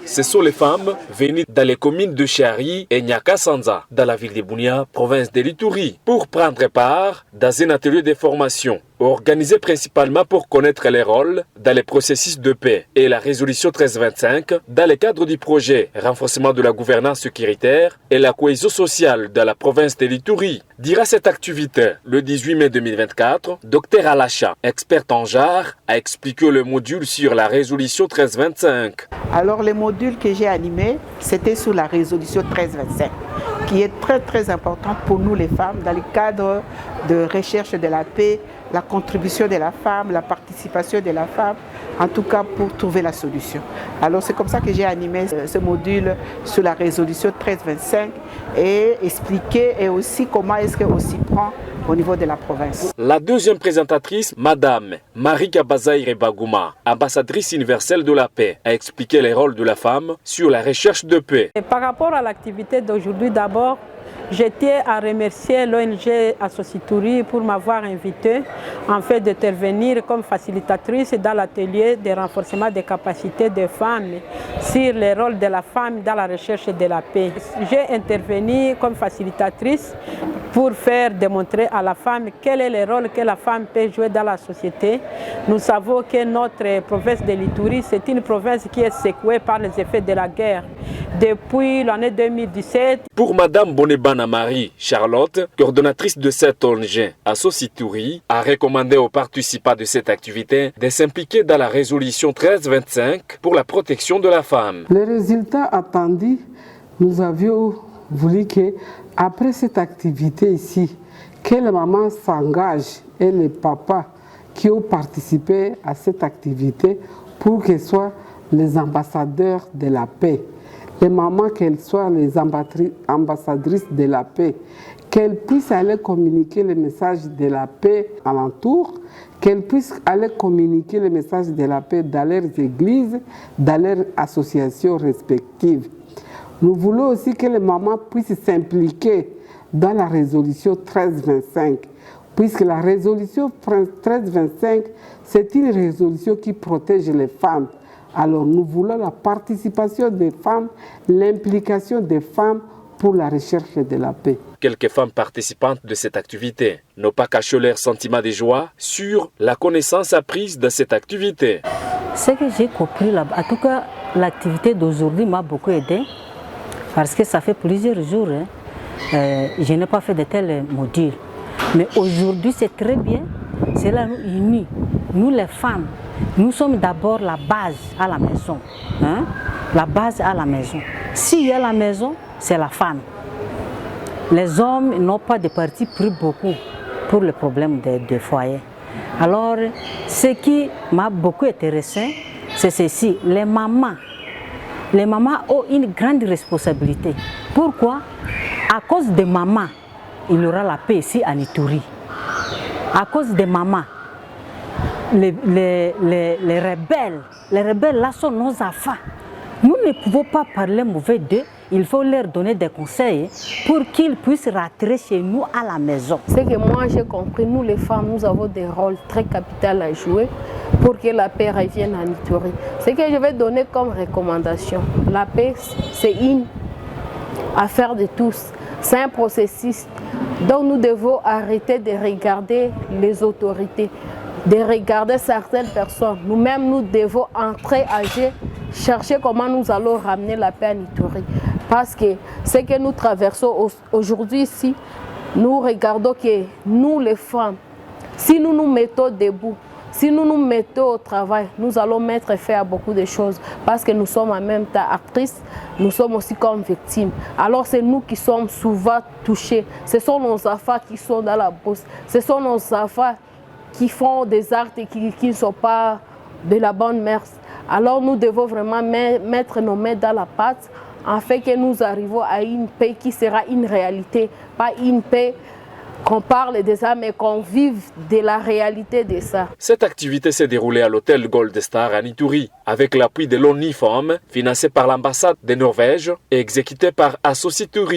Ce sont les femmes venues dans les communes de Chiari et Nyakasanza, dans la ville de Bunia, province de l'Ituri, pour prendre part dans un atelier de formation organisé principalement pour connaître les rôles dans les processus de paix et la résolution 1325 dans le cadre du projet renforcement de la gouvernance sécuritaire et la cohésion sociale dans la province de l'Ituri. Durant cette activité, le 18 mai 2024, Dr Alacha, experte en genre, a expliqué le module sur la résolution 1325. Alors les modules que j'ai animés, c'était sur la résolution 1325, qui est très importante pour nous les femmes dans le cadre de recherche de la paix, la contribution de la femme, la participation de la femme, en tout cas pour trouver la solution. Alors c'est comme ça que j'ai animé ce module sur la résolution 1325 et expliquer et aussi comment est-ce qu'on s'y prend au niveau de la province. La deuxième présentatrice, Madame Marie Kabazaïre Bagouma, ambassadrice universelle de la paix, a expliqué les rôles de la femme sur la recherche de paix. Et par rapport à l'activité d'aujourd'hui, d'abord, je tiens à remercier l'ONG Associturi pour m'avoir invité en fait d'intervenir comme facilitatrice dans l'atelier de renforcement des capacités des femmes sur les rôles de la femme dans la recherche de la paix. J'ai intervenu comme facilitatrice pour faire démontrer à la femme quel est le rôle que la femme peut jouer dans la société. Nous savons que notre province de l'Ituri, c'est une province qui est secouée par les effets de la guerre depuis l'année 2017. Pour Madame Bonebana Marie Charlotte, coordonnatrice de cette ONG Associturi, a recommandé aux participants de cette activité de s'impliquer dans la résolution 1325 pour la protection de la femme. Les résultats attendus, nous avions voulu que, après cette activité ici, que les mamans s'engagent et les papas qui ont participé à cette activité pour qu'ils soient les ambassadeurs de la paix. Les mamans, qu'elles soient les ambassadrices de la paix, qu'elles puissent aller communiquer le message de la paix alentour, qu'elles puissent aller communiquer le message de la paix dans leurs églises, dans leurs associations respectives. Nous voulons aussi que les mamans puissent s'impliquer dans la résolution 1325, puisque la résolution 1325, c'est une résolution qui protège les femmes. Alors nous voulons la participation des femmes, l'implication des femmes pour la recherche de la paix. Quelques femmes participantes de cette activité n'ont pas caché leur sentiment de joie sur la connaissance apprise de cette activité. Ce que j'ai compris là, en tout cas l'activité d'aujourd'hui m'a beaucoup aidé parce que ça fait plusieurs jours, je n'ai pas fait de tels modules. Mais aujourd'hui c'est très bien, cela nous unit, nous les femmes. Nous sommes d'abord la base à la maison. La base à la maison. S'il y a la maison, c'est la femme. Les hommes n'ont pas de parti pris beaucoup pour le problème des foyers. Alors, ce qui m'a beaucoup intéressé, c'est ceci. Les mamans ont une grande responsabilité. Pourquoi? À cause des mamans, il y aura la paix ici en Ituri. À cause des mamans. Les rebelles là sont nos enfants. Nous ne pouvons pas parler mauvais d'eux, il faut leur donner des conseils pour qu'ils puissent rentrer chez nous à la maison. Ce que moi j'ai compris, nous les femmes, nous avons des rôles très capitaux à jouer pour que la paix revienne en Ituri. Ce que je vais donner comme recommandation, la paix c'est une affaire de tous, c'est un processus. Donc nous devons arrêter de regarder les autorités, de regarder certaines personnes. Nous-mêmes, nous devons entrer, agir, chercher comment nous allons ramener la paix en Ituri. Parce que ce que nous traversons aujourd'hui ici, nous regardons que nous les femmes, si nous nous mettons debout, si nous nous mettons au travail, nous allons mettre fin à beaucoup de choses. Parce que nous sommes en même temps actrices, nous sommes aussi comme victimes. Alors c'est nous qui sommes souvent touchés. Ce sont nos enfants qui sont dans la bourse. Ce sont nos enfants qui font des actes et qui ne sont pas de la bonne mère. Alors nous devons vraiment mettre nos mains dans la pâte afin que nous arrivions à une paix qui sera une réalité, pas une paix qu'on parle de ça, mais qu'on vive de la réalité de ça. Cette activité s'est déroulée à l'hôtel Gold Star à Ituri, avec l'appui de l'ONIFOM, financé par l'ambassade de Norvège et exécuté par Associturi.